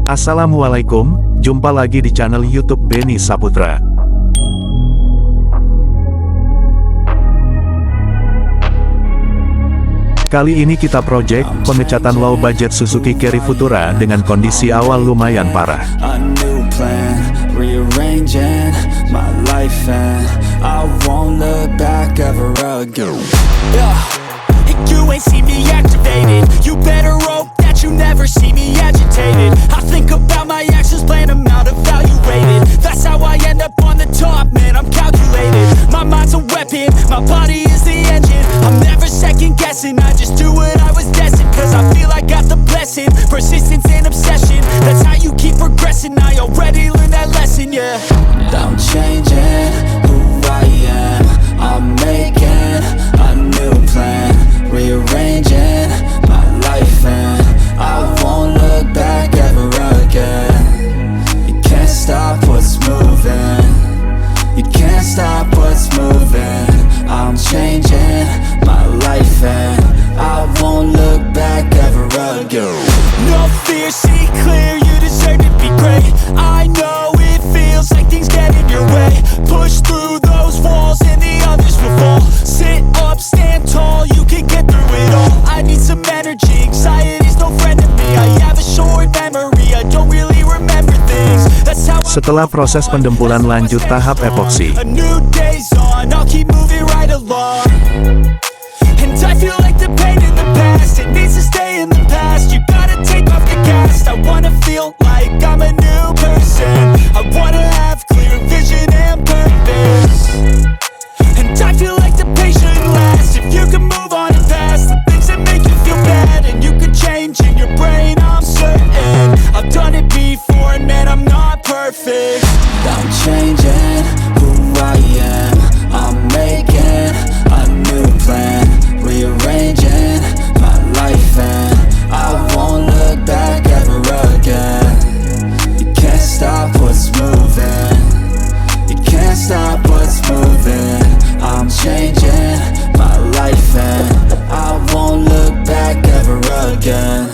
Assalamualaikum, jumpa lagi di channel YouTube Beni Saputra. Kali ini kita project pengecatan low budget Suzuki Carry Futura dengan kondisi awal lumayan parah. You ain't see me activated. You better hope that you never see me agitated. I think about my actions, plan them out, evaluated. That's how I end up on the top, man, I'm calculated. My mind's a weapon, my body is the engine. I'm never second guessing, I just do what I was destined. Cause I feel I got the blessing, persistence and obsession. That's how you keep progressing, I already learned that lesson, yeah. I'm changing who I am, I'm making a new plan. Rearranging my life and I won't look back ever again. You can't stop what's moving. You can't stop what's moving. I'm changing my life and I won't look back ever again. No fear, see clear, you deserve to be great. I know it feels like things get in your way. Push through those walls and the others will fall. Sit up, stand tall, you can get through it all. I need some energy, anxiety's no friend to me. I have a short memory, I don't really remember things. That's how. Setelah proses pendempulan lanjut tahap epoksi. A new day's on, I'll keep moving right along. And I feel like the pain in the past, it needs to stay in the past. You gotta take off the cast. I wanna feel like I'm a new person. I wanna have clear vision and purpose. And I feel like the pain shouldn't last. If you can move on and past the things that make you feel bad, and you can change in your brain, I'm certain. I've done it before, and man, I'm not perfect. I'm changing who I am. I'm making a new plan. Rearranging my life and I won't look back ever again. You can't stop what's moving. You can't stop what's moving. I'm changing my life and I won't look back ever again.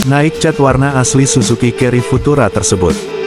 Naik cat warna asli Suzuki Carry Futura tersebut.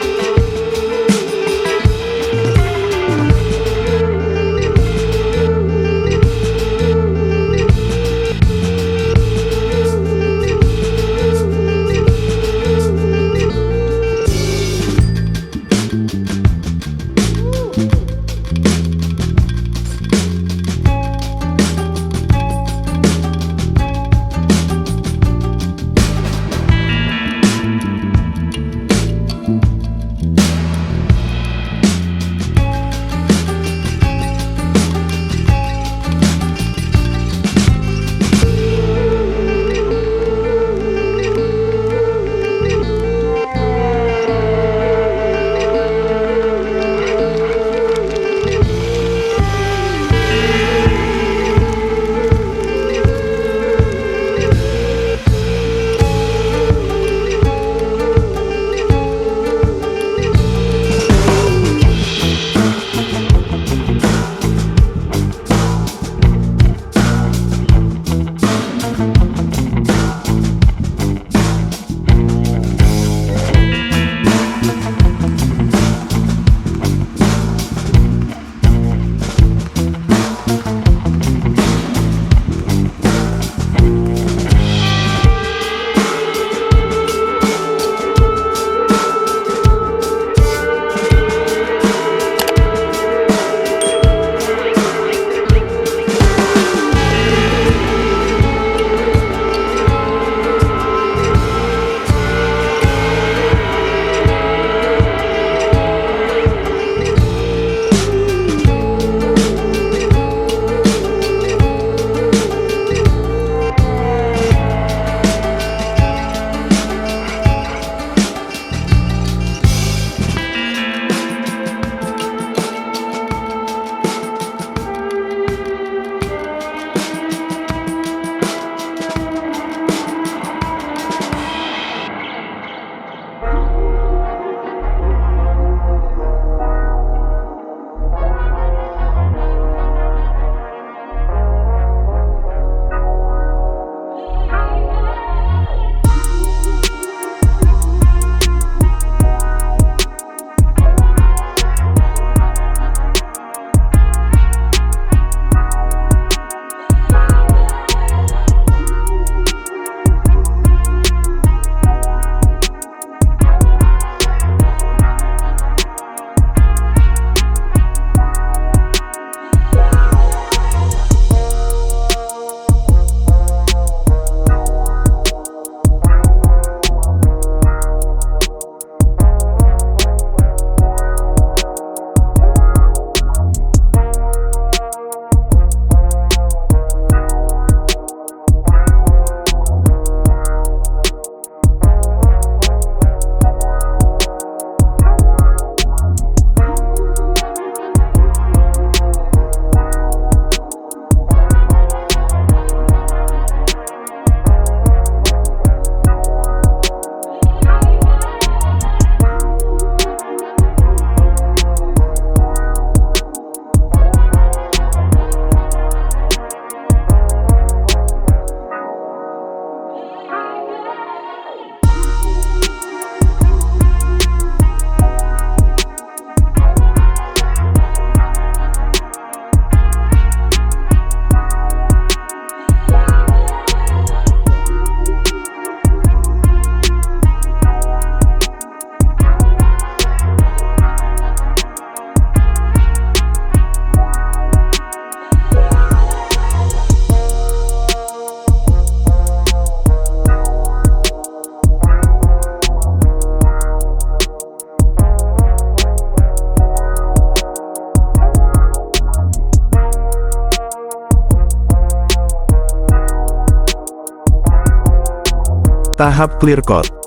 Tahap clear coat.